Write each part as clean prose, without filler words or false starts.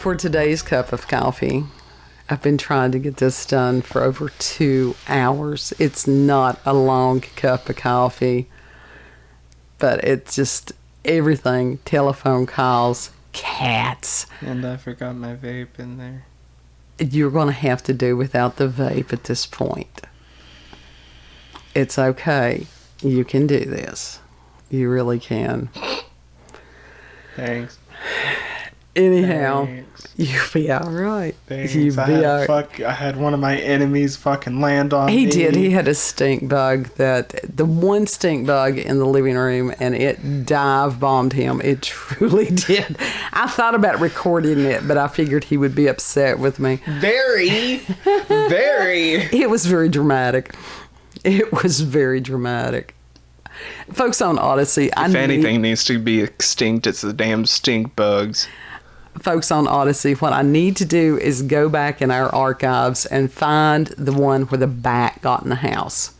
for today's cup of coffee, I've been trying to get this done for over 2 hours. It's not a long cup of coffee, but it's just everything. Telephone calls, cats. And I forgot my vape in there. You're going to have to do without the vape at this point. It's okay. You can do this. You really can. Thanks. Anyhow, Thanks. you'll be all right. Thanks. You'll be all right. I had one of my enemies fucking land on me. He did. He had a stink bug the one stink bug in the living room, and it dive bombed him. It truly did. I thought about recording it, but I figured he would be upset with me. Very. It was very dramatic. It was very dramatic. Folks on Odyssey, If anything needs to be extinct, it's the damn stink bugs. Folks on Odyssey, what I need to do is go back in our archives and find the one where the bat got in the house,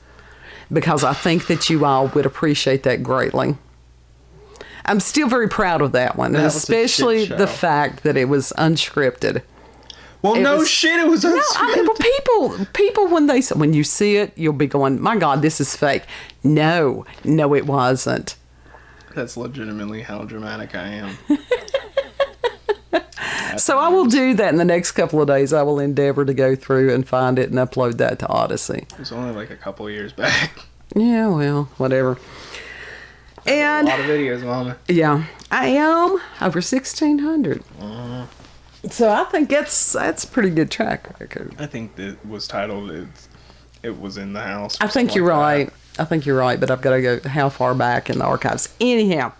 because I think that you all would appreciate that greatly. I'm still very proud of that one, and especially the fact that it was unscripted. Well, it was unscripted. No, I mean, people when you see it, you'll be going, "My God, this is fake." No, it wasn't. That's legitimately how dramatic I am. So I will do that in the next couple of days. I will endeavor to go through and find it and upload that to Odyssey. It was only like a couple of years back. Yeah, well, whatever. And a lot of videos, Mama. Yeah, I am over 1,600. So I think that's a pretty good track record. I think it was titled "It Was in the House." I think you're right. I think you're right, but I've got to go how far back in the archives. Anyhow,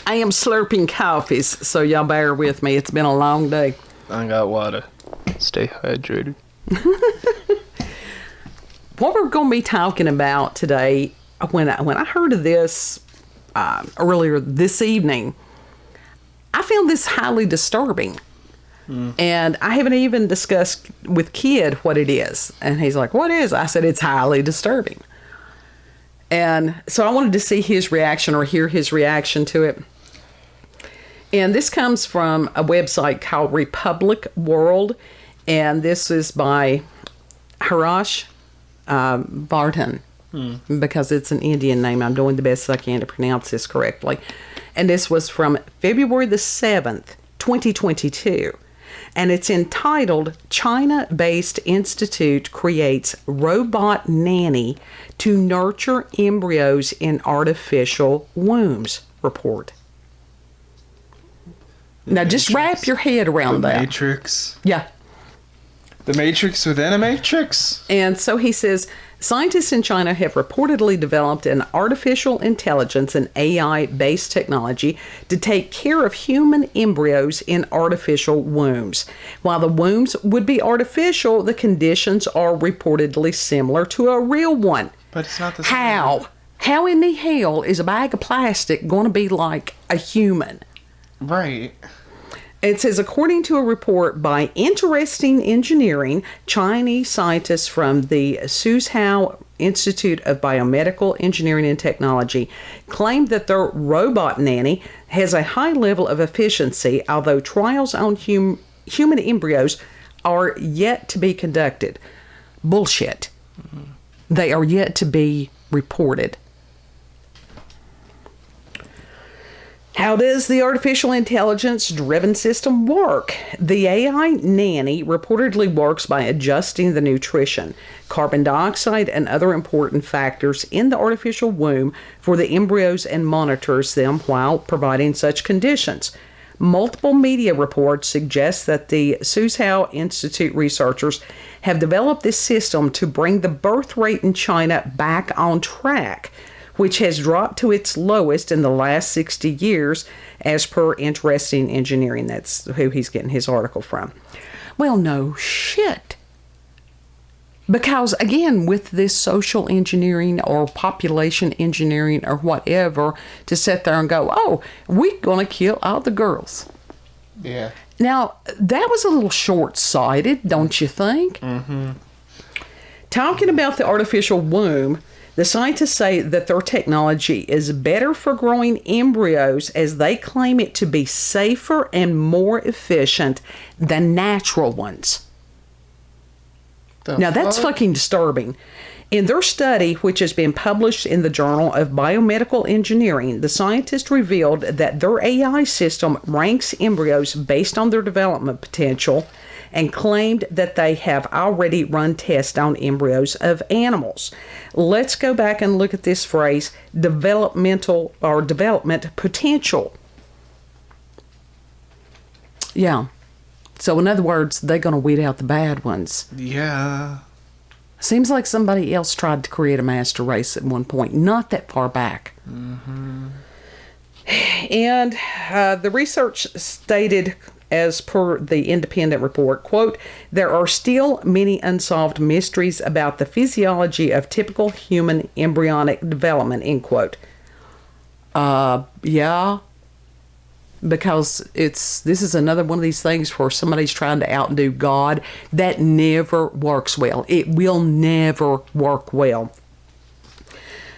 I am slurping coffees, so y'all bear with me. It's been a long day. I got water. Stay hydrated. What we're going to be talking about today, when I heard of this earlier this evening, I found this highly disturbing. And I haven't even discussed with Kid what it is. And he's like, "What is?" I said, "It's highly disturbing." And so I wanted to see his reaction or hear his reaction to it. And this comes from a website called Republicworld. And this is by Harish Vardhan. Because it's an Indian name. I'm doing the best I can to pronounce this correctly. And this was from February the 7th, 2022. And it's entitled, "China-Based Institute Creates Robot Nanny to Nurture Embryos in Artificial Wombs" report. Now, just wrap your head around that. The Matrix. Yeah. The Matrix within a Matrix. And so he says, scientists in China have reportedly developed an artificial intelligence and AI-based technology to take care of human embryos in artificial wombs. While the wombs would be artificial, the conditions are reportedly similar to a real one. But it's not the same. How? How in the hell is a bag of plastic going to be like a human? Right. It says, according to a report by Interesting Engineering, Chinese scientists from the Suzhou Institute of Biomedical Engineering and Technology claimed that their robot nanny has a high level of efficiency, although trials on human embryos are yet to be conducted. Bullshit. They are yet to be reported. How does the artificial intelligence-driven system work? The AI nanny reportedly works by adjusting the nutrition, carbon dioxide, and other important factors in the artificial womb for the embryos and monitors them while providing such conditions. Multiple media reports suggest that the Suzhou Institute researchers have developed this system to bring the birth rate in China back on track, which has dropped to its lowest in the last 60 years, as per Interesting Engineering. That's who he's getting his article from. Well, no shit. Because, again, with this social engineering or population engineering or whatever, to sit there and go, "Oh, we're going to kill all the girls." Yeah. Now, that was a little short-sighted, don't you think? Mm-hmm. Talking about the artificial womb, The scientists say that their technology is better for growing embryos as they claim it to be safer and more efficient than natural ones. Now, that's fucking disturbing. In their study, which has been published in the Journal of Biomedical Engineering, the scientists revealed that their AI system ranks embryos based on their development potential and claimed that they have already run tests on embryos of animals. Let's go back and look at this phrase, developmental or development potential. Yeah. So in other words, they're going to weed out the bad ones. Yeah. Seems like somebody else tried to create a master race at one point, not that far back. Mm-hmm. And the research stated, as per the independent report, quote, there are still many unsolved mysteries about the physiology of typical human embryonic development, end quote. Yeah. Because this is another one of these things where somebody's trying to outdo God. That never works well. It will never work well.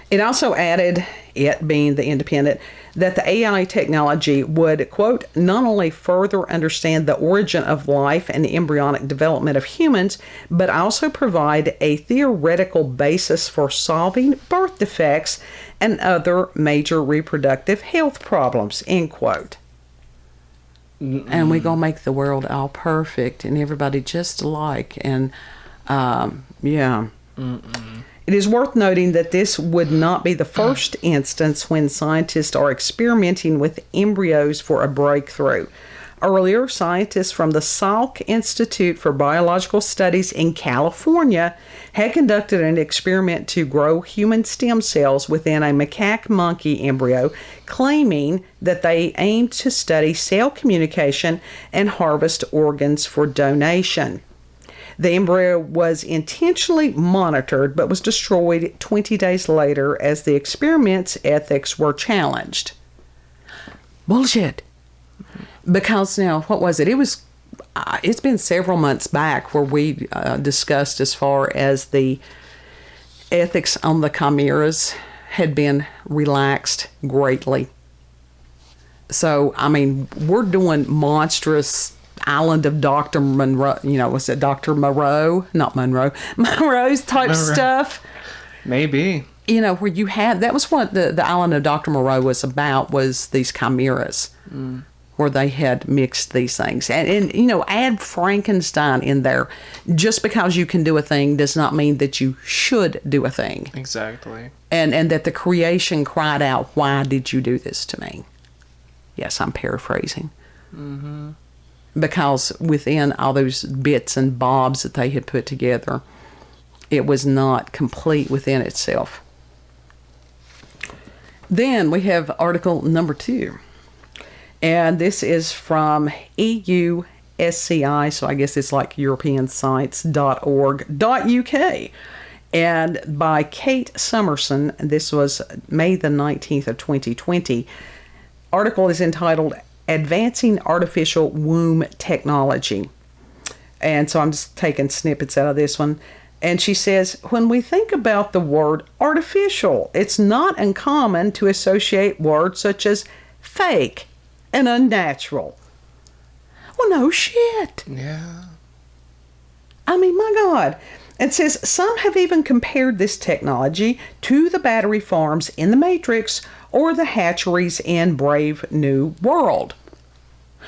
It also added, it being the independent, that the AI technology would, quote, not only further understand the origin of life and the embryonic development of humans, but also provide a theoretical basis for solving birth defects and other major reproductive health problems, end quote. And we're going to make the world all perfect and everybody just alike. And, yeah. Mm-mm. It is worth noting that this would not be the first instance when scientists are experimenting with embryos for a breakthrough. Earlier, scientists from the Salk Institute for Biological Studies in California had conducted an experiment to grow human stem cells within a macaque monkey embryo, claiming that they aimed to study cell communication and harvest organs for donation. The embryo was intentionally monitored but was destroyed 20 days later as the experiment's ethics were challenged. Bullshit. Because now, what was it? It's been several months back where we discussed as far as the ethics on the chimeras had been relaxed greatly. So, I mean, we're doing monstrous Island of Dr. Monroe, was it Dr. Moreau? Not Monroe. Monroe's type stuff. Maybe. Where you had, that was what the Island of Dr. Moreau was about, was these chimeras. Mm. Where they had mixed these things. And add Frankenstein in there. Just because you can do a thing does not mean that you should do a thing. Exactly. And that the creation cried out, why did you do this to me? Yes, I'm paraphrasing. Mm-hmm. Because within all those bits and bobs that they had put together, it was not complete within itself. Then we have article number 2. And this is from EUSCI, so I guess it's like europeanscience.org.uk. And by Kate Summerson, this was May the 19th of 2020. Article is entitled Advancing Artificial Womb Technology. And so I'm just taking snippets out of this one. And she says, when we think about the word artificial, it's not uncommon to associate words such as fake and unnatural. Well, no shit. Yeah. I mean, my God. It says some have even compared this technology to the battery farms in The Matrix or the hatcheries in Brave New World.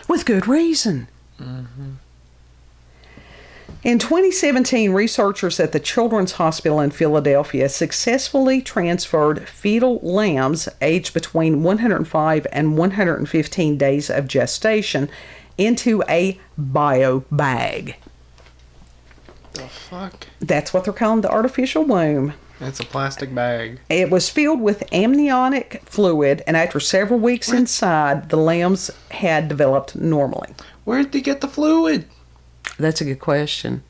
With good reason. Mm-hmm. In 2017, researchers at the Children's Hospital in Philadelphia successfully transferred fetal lambs aged between 105 and 115 days of gestation into a bio bag. The fuck? That's what they're calling the artificial womb. It's a plastic bag. It was filled with amniotic fluid, and after several weeks inside, the lambs had developed normally. Where did they get the fluid? That's a good question.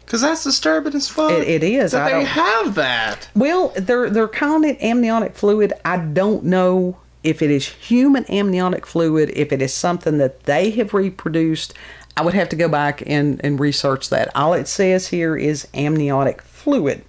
Because that's disturbing as fuck. It is. That they have that. Well, they're calling it amniotic fluid. I don't know if it is human amniotic fluid, if it is something that they have reproduced. I would have to go back and research that. All it says here is amniotic fluid.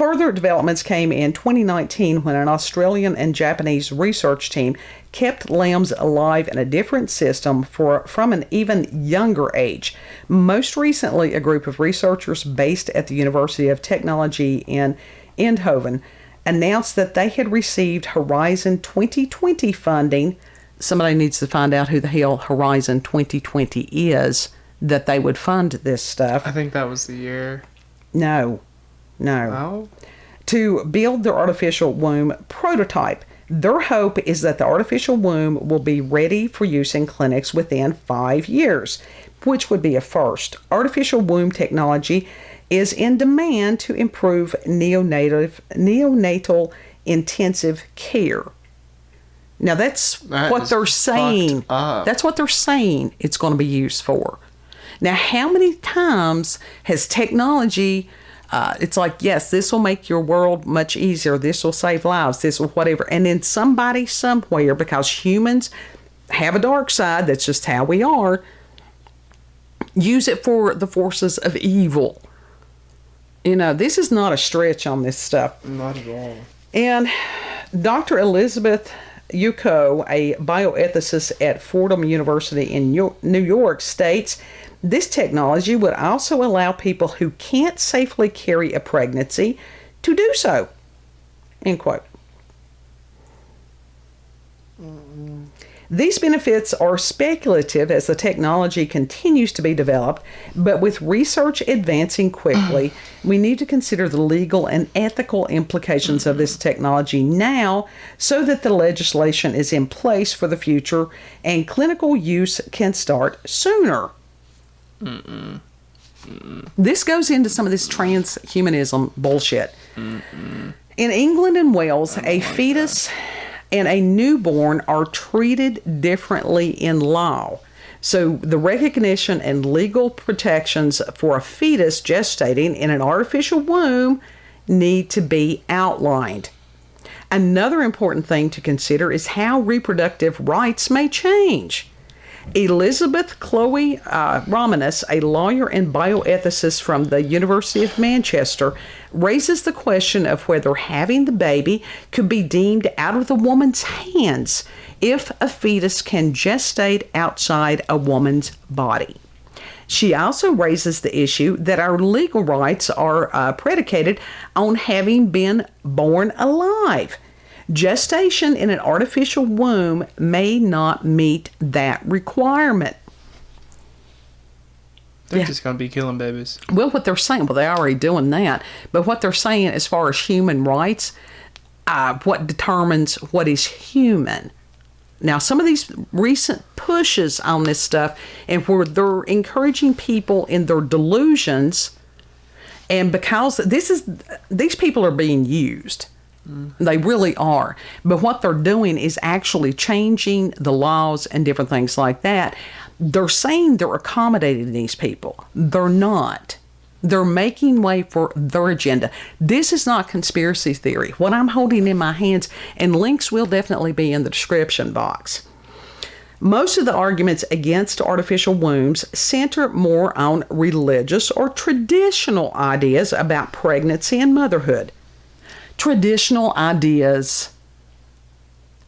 Further developments came in 2019 when an Australian and Japanese research team kept lambs alive in a different system from an even younger age. Most recently, a group of researchers based at the University of Technology in Eindhoven announced that they had received Horizon 2020 funding. Somebody needs to find out who the hell Horizon 2020 is, that they would fund this stuff. I think that was the year. No. Oh? To build their artificial womb prototype. Their hope is that the artificial womb will be ready for use in clinics within 5 years, which would be a first. Artificial womb technology is in demand to improve neonatal intensive care. Now that's what they're saying. That's what they're saying it's going to be used for. Now, how many times has technology, it's like, yes, this will make your world much easier. This will save lives. This will whatever. And then somebody somewhere, because humans have a dark side, that's just how we are, use it for the forces of evil. You know, this is not a stretch on this stuff. Not at all. And Dr. Elizabeth Yuko, a bioethicist at Fordham University in New York, states, this technology would also allow people who can't safely carry a pregnancy to do so. End quote. These benefits are speculative as the technology continues to be developed, but with research advancing quickly, we need to consider the legal and ethical implications of this technology now so that the legislation is in place for the future and clinical use can start sooner. This goes into some of this transhumanism bullshit. In England and Wales, a fetus and a newborn are treated differently in law. So the recognition and legal protections for a fetus gestating in an artificial womb need to be outlined. Another important thing to consider is how reproductive rights may change. Elizabeth Chloe Romanus, a lawyer and bioethicist from the University of Manchester, raises the question of whether having the baby could be deemed out of the woman's hands if a fetus can gestate outside a woman's body. She also raises the issue that our legal rights are predicated on having been born alive. Gestation in an artificial womb may not meet that requirement. They're just going to be killing babies. Well, what they're saying, well, they're already doing that. But what they're saying as far as human rights, what determines what is human. Now, some of these recent pushes on this stuff, and where they're encouraging people in their delusions, and because these people are being used. They really are. But what they're doing is actually changing the laws and different things like that. They're saying they're accommodating these people. They're not. They're making way for their agenda. This is not conspiracy theory. What I'm holding in my hands, and links will definitely be in the description box. Most of the arguments against artificial wombs center more on religious or traditional ideas about pregnancy and motherhood. Traditional ideas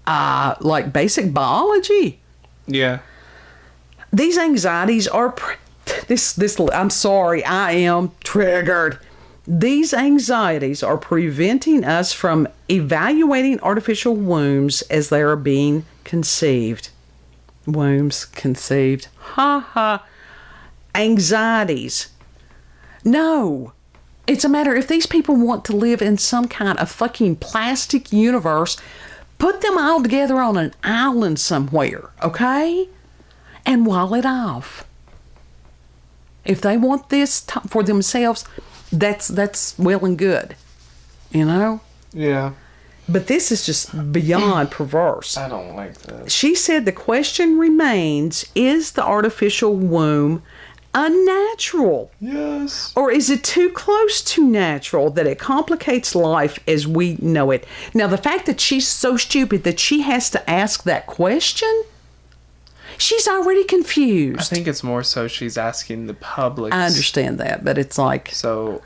like basic biology. Yeah. These anxieties are I'm sorry, I am triggered. These anxieties are preventing us from evaluating artificial wombs as they are being conceived. Wombs conceived. Ha ha. Anxieties. No. It's a matter, if these people want to live in some kind of fucking plastic universe, put them all together on an island somewhere, okay? And wall it off. If they want this for themselves, that's well and good, you know? Yeah. But this is just beyond perverse. I don't like this. She said the question remains, is the artificial womb unnatural? Yes. Or is it too close to natural that it complicates life as we know it? Now, the fact that she's so stupid that she has to ask that question, she's already confused. I think it's more so she's asking the public. I understand that, but it's like... So,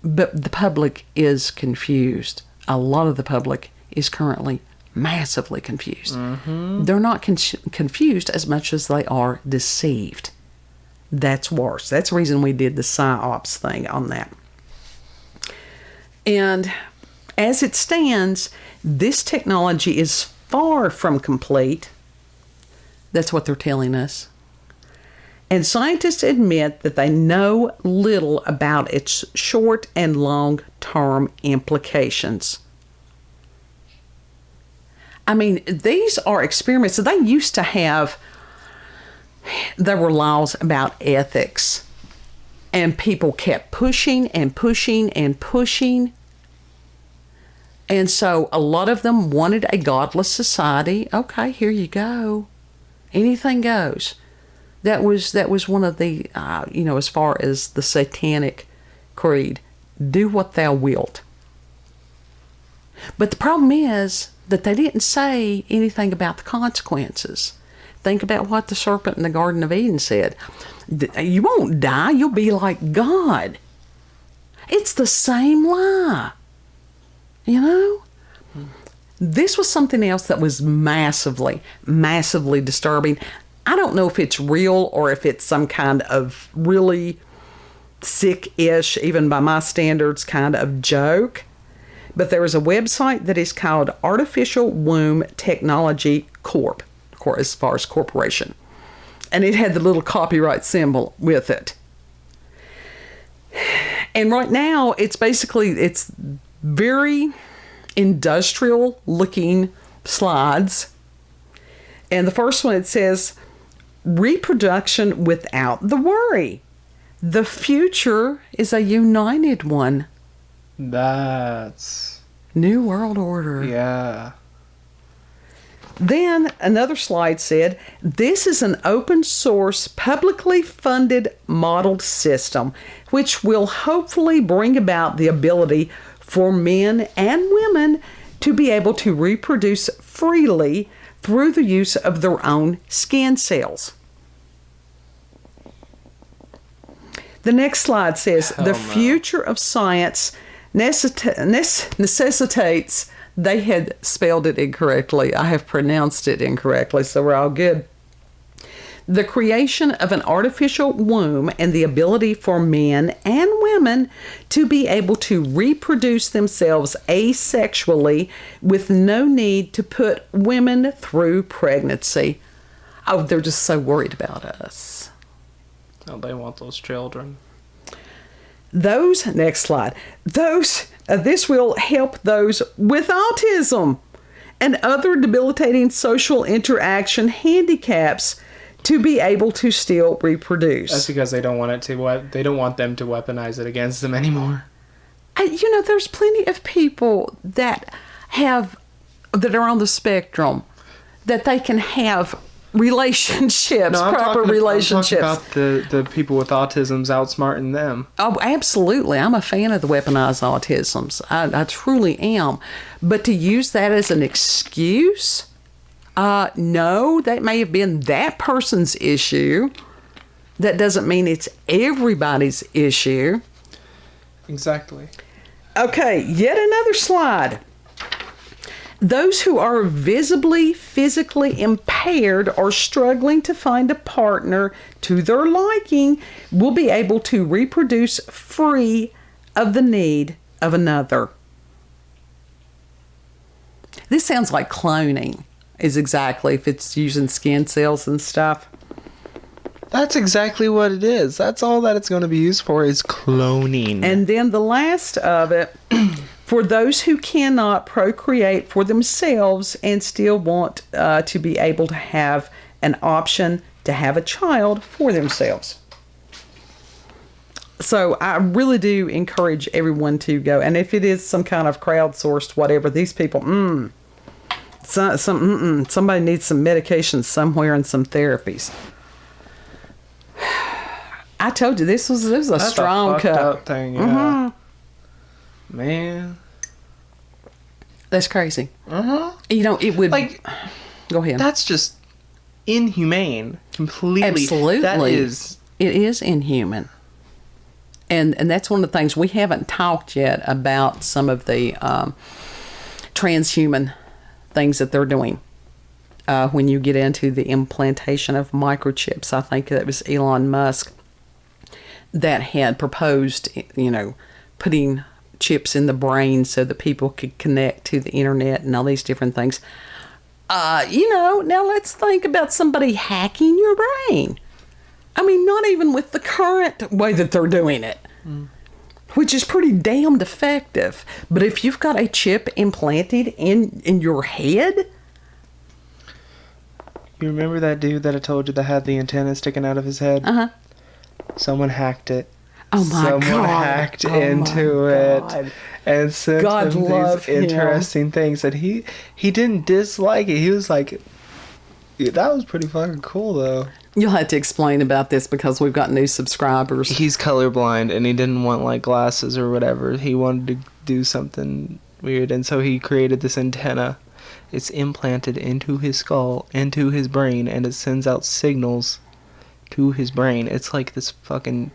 But the public is confused. A lot of the public is currently massively confused. Mm-hmm. They're not confused as much as they are deceived. That's worse. That's the reason we did the PsyOps thing on that. And as it stands, this technology is far from complete. That's what they're telling us. And scientists admit that they know little about its short and long-term implications. I mean, these are experiments that they used to have. There were laws about ethics, and people kept pushing and pushing and pushing. And so a lot of them wanted a godless society. Okay, here you go. Anything goes. That was one of the, as far as the satanic creed, do what thou wilt. But the problem is that they didn't say anything about the consequences. Think about what the serpent in the Garden of Eden said. You won't die, you'll be like God. It's the same lie. You know? This was something else that was massively, massively disturbing. I don't know if it's real or if it's some kind of really sick-ish, even by my standards, kind of joke. But there is a website that is called Artificial Womb Technology Corp, as far as corporation. And it had the little copyright symbol with it. And right now, it's very industrial-looking slides. And the first one, it says, reproduction without the worry. The future is a united one. That's... New World Order. Yeah. Then another slide said, this is an open source, publicly funded modeled system, which will hopefully bring about the ability for men and women to be able to reproduce freely through the use of their own skin cells. The next slide says, the future of science necessitates, they had spelled it incorrectly. I have pronounced it incorrectly, so we're all good. The creation of an artificial womb and the ability for men and women to be able to reproduce themselves asexually with no need to put women through pregnancy. Oh, they're just so worried about us. Oh, they want those children. Next slide. This will help those with autism and other debilitating social interaction handicaps to be able to still reproduce. That's because they don't want they don't want them to weaponize it against them anymore. There's plenty of people that are on the spectrum that they can have relationships, proper relationships. I'm talking about the people with autisms outsmarting them. Oh, absolutely. I'm a fan of the weaponized autisms. I truly am. But to use that as an excuse, no, that may have been that person's issue. That doesn't mean it's everybody's issue. Exactly. Okay, yet another slide. Those who are visibly physically impaired or struggling to find a partner to their liking will be able to reproduce free of the need of another. This sounds like cloning, is exactly, if it's using skin cells and stuff. That's exactly what it is. That's all that it's going to be used for, is cloning. And then the last of it, for those who cannot procreate for themselves and still want to be able to have an option to have a child for themselves. So I really do encourage everyone to go. And if it is some kind of crowdsourced whatever, these people, somebody needs some medication somewhere and some therapies. I told you this was a strong fucked cut. Up thing, yeah. Mm-hmm. Man, that's crazy. It would go ahead. That's just inhumane. Completely. Absolutely, It is inhuman. And that's one of the things we haven't talked yet about, some of the transhuman things that they're doing. When you get into the implantation of microchips, I think that was Elon Musk that had proposed, putting chips in the brain so that people could connect to the internet and all these different things. Now let's think about somebody hacking your brain. I mean, not even with the current way that they're doing it, which is pretty damned effective. But if you've got a chip implanted in your head... You remember that dude that I told you that had the antenna sticking out of his head? Uh-huh. Someone hacked it. Oh my God. Someone hacked into it and sent him these interesting things. And he didn't dislike it. He was like, that was pretty fucking cool, though. You'll have to explain about this because we've got new subscribers. He's colorblind and he didn't want like glasses or whatever. He wanted to do something weird. And so he created this antenna. It's implanted into his skull, into his brain, and it sends out signals to his brain. It's like this fucking...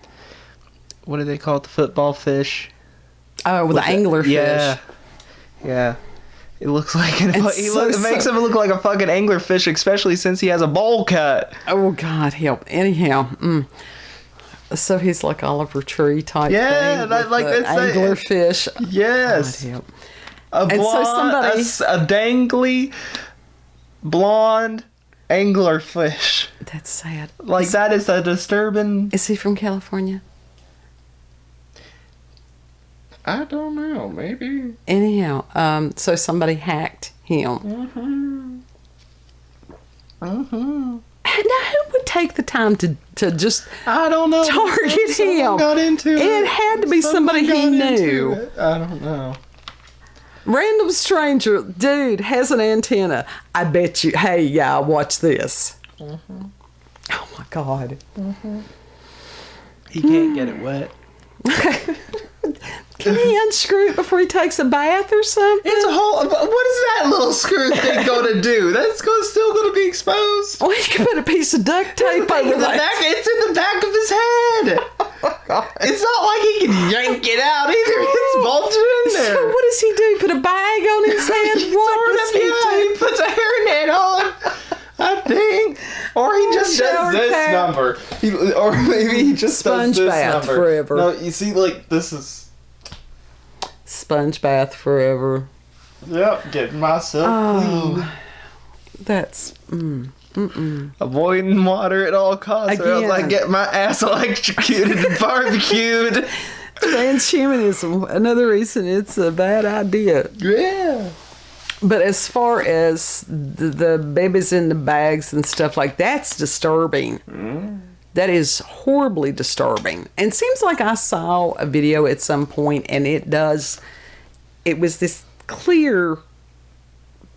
What do they call it? The football fish? Oh, with the angler fish. Yeah. Yeah. It looks like... It makes him look like a fucking angler fish, especially since he has a bowl cut. Oh, God, help. Anyhow, so he's like Oliver Tree type thing. Yeah, like the angler fish. Yes. God, help. A dangly, blonde angler fish. That's sad. Like, that is a disturbing... Is he from California? I don't know. Maybe. Anyhow, so somebody hacked him. Mm-hmm. Mm-hmm. Now, who would take the time to just... I don't know. Target him? Got into it. It had to be somebody he knew. I don't know. Random stranger, dude, has an antenna. I bet you, hey, yeah, watch this. Mm-hmm. Oh, my God. Mm-hmm. He can't get it wet. Can he unscrew it before he takes a bath or something? It's a whole... What is that little screw thing going to do? That's still going to be exposed. Well, he can put a piece of duct tape over that. It's in the back of his head. It's not like he can yank it out either. It's bulging in there. So what does he do? Put a bag on his head? What does he do? He puts a hairnet on, I think. Or he just does this number. Or maybe he just Sponge does this bath number. forever. No, you see, like, this is... Sponge bath forever. Yep, getting myself clean. That's... Avoiding water at all costs. Or else I get my ass electrocuted and barbecued. Transhumanism, another reason it's a bad idea. Yeah. But as far as the babies in the bags and stuff like that's disturbing. That is horribly disturbing. And it seems like I saw a video at some point, and it was this clear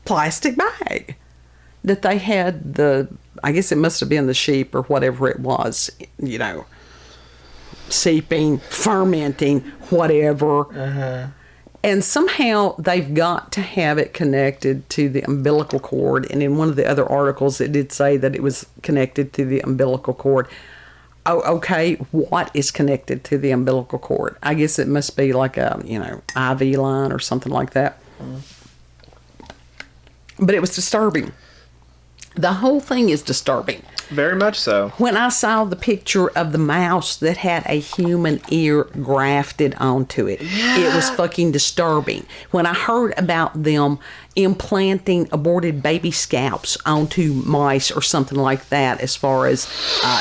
plastic bag that they had I guess it must have been the sheep or whatever it was, seeping, fermenting, whatever. Uh-huh. And somehow they've got to have it connected to the umbilical cord. And in one of the other articles, it did say that it was connected to the umbilical cord. Oh, okay. What is connected to the umbilical cord? I guess it must be like a, IV line or something like that. But it was disturbing. The whole thing is disturbing. Very much so. When I saw the picture of the mouse that had a human ear grafted onto it, it was fucking disturbing. When I heard about them implanting aborted baby scalps onto mice or something like that, as far as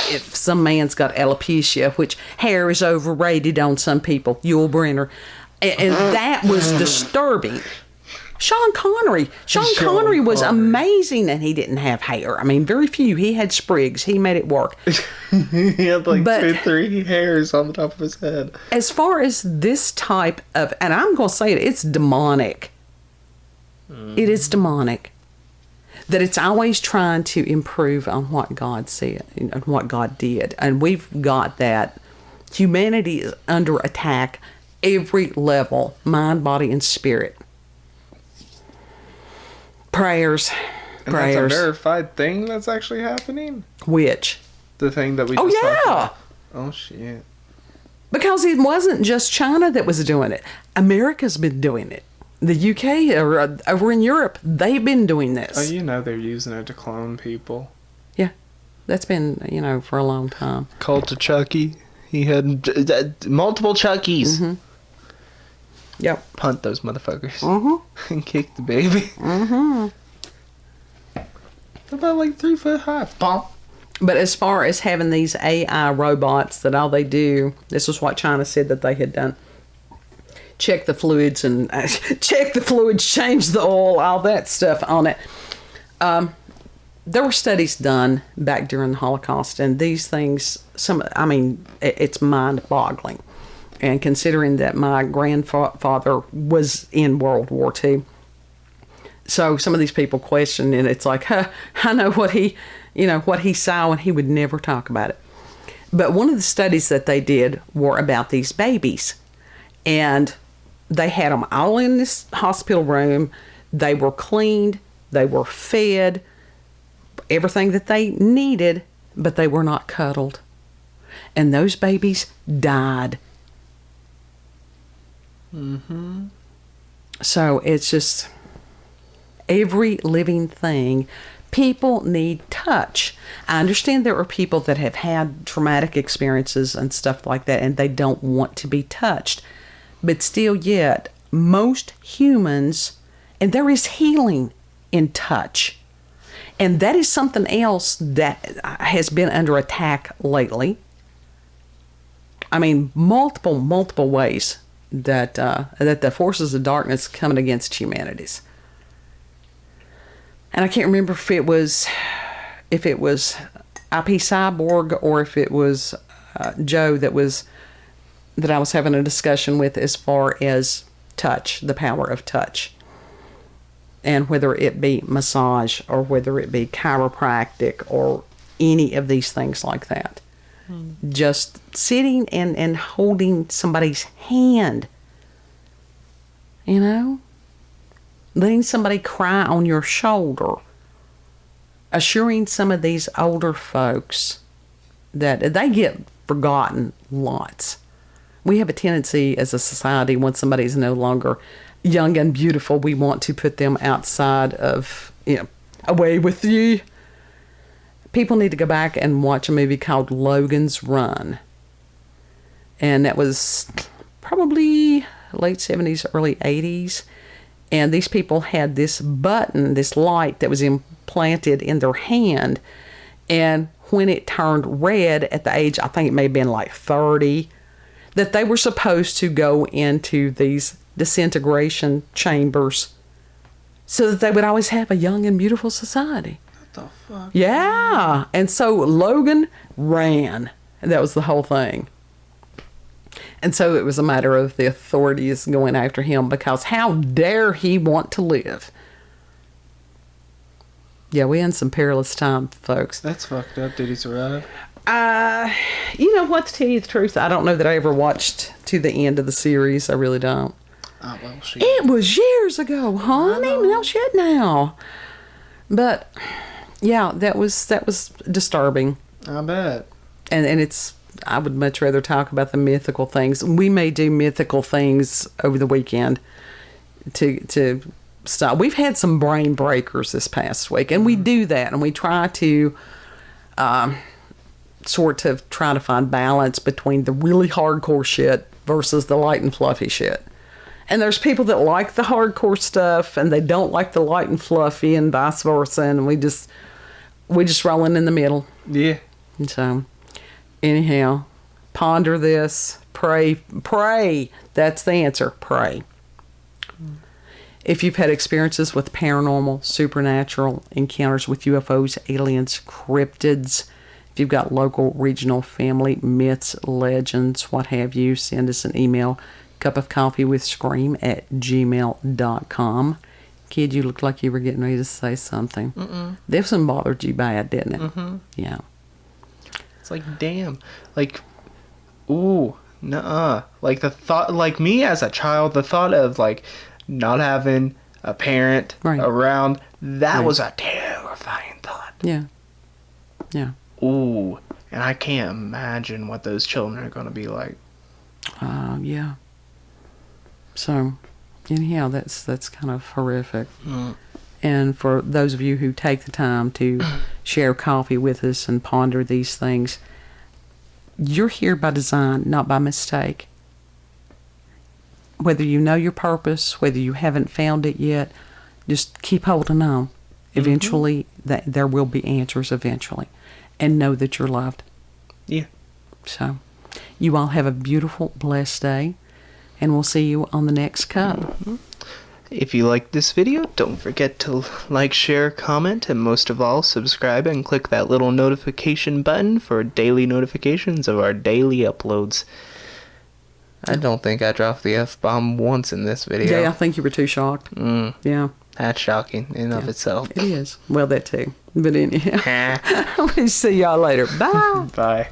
if some man's got alopecia, which hair is overrated on some people, Yul Brynner, and that was disturbing. Sean Connery was amazing, and he didn't have hair. I mean, very few. He had sprigs. He made it work. He had like 2-3 hairs on the top of his head. As far as this type of, and I'm going to say it's demonic. It is demonic. That it's always trying to improve on what God said and what God did. And we've got that. Humanity is under attack every level, mind, body, and spirit. Prayers. And that's a verified thing that's actually happening? Which? The thing that we just talked about. Oh, shit. Because it wasn't just China that was doing it. America's been doing it. The UK, or over in Europe, they've been doing this. Oh, you know they're using it to clone people. Yeah. That's been, for a long time. Cult of Chucky. He had multiple Chuckies. Mm-hmm. Yep. Punt those motherfuckers. Mm-hmm. And kick the baby. Mm-hmm. About like 3 foot high. Bump. But as far as having these AI robots that all they do, this is what China said that they had done. Check the fluids and change the oil, all that stuff on it. There were studies done back during the Holocaust, and these things, it's mind-boggling. And considering that my grandfather was in World War II, so some of these people question, and it's like, I know what he saw, and he would never talk about it. But one of the studies that they did were about these babies, and they had them all in this hospital room. They were cleaned, they were fed, everything that they needed, but they were not cuddled. And those babies died. Mm-hmm. So it's just every living thing. People need touch. I understand there are people that have had traumatic experiences and stuff like that, and they don't want to be touched. But still yet, most humans, and there is healing in touch. And that is something else that has been under attack lately. I mean, multiple ways that the forces of darkness coming against humanities. And I can't remember if it was IP Cyborg or if it was Joe that I was having a discussion with as far as touch, the power of touch. And whether it be massage or whether it be chiropractic or any of these things like that. Just sitting and holding somebody's hand. Letting somebody cry on your shoulder. Assuring some of these older folks that they get forgotten lots. We have a tendency as a society, when somebody's no longer young and beautiful, we want to put them outside of, away with you. People need to go back and watch a movie called Logan's Run. And that was probably late 70s, early 80s. And these people had this button, this light that was implanted in their hand. And when it turned red at the age, I think it may have been like 30, that they were supposed to go into these disintegration chambers so that they would always have a young and beautiful society. What the fuck? Yeah. And so Logan ran. And that was the whole thing. And so it was a matter of the authorities going after him because how dare he want to live? Yeah, we in some perilous time, folks. That's fucked up. Did he survive? You know what, to tell you the truth, I don't know that I ever watched to the end of the series. I really don't. Oh, well, shit. It was years ago, honey. No shit now. But, yeah, that was disturbing. I bet. And it's, I would much rather talk about the mythical things. We may do mythical things over the weekend to stop. We've had some brain breakers this past week, and we do that, and we try to sort of try to find balance between the really hardcore shit versus the light and fluffy shit. And there's people that like the hardcore stuff, and they don't like the light and fluffy, and vice versa, and we just rolling in the middle. Yeah. And so, anyhow, ponder this, pray. That's the answer, pray. If you've had experiences with paranormal, supernatural, encounters with UFOs, aliens, cryptids, if you've got local, regional, family, myths, legends, what have you, send us an email, cupofcoffeewithscream@gmail.com. Kid, you looked like you were getting ready to say something. Mm-mm. This one bothered you bad, didn't it? Mm-hmm. Yeah. It's like, damn. Like, ooh, nuh-uh. Like, the thought, like me as a child, the thought of, like, not having a parent around, that was a terrifying thought. Yeah. Yeah. Ooh. And I can't imagine what those children are going to be like. Yeah. So, anyhow, that's kind of horrific. And for those of you who take the time to share coffee with us and ponder these things, you're here by design, not by mistake. Whether you know your purpose, whether you haven't found it yet, just keep holding on. Eventually, there will be answers eventually. And know that you're loved. Yeah. So, you all have a beautiful, blessed day. And we'll see you on the next cup. If you liked this video, don't forget to like, share, comment, and most of all, subscribe and click that little notification button for daily notifications of our daily uploads. I don't think I dropped the F-bomb once in this video. Yeah, I think you were too shocked. Yeah. That's shocking in of itself. It is. Well, that too. But anyhow, we'll see y'all later. Bye. Bye.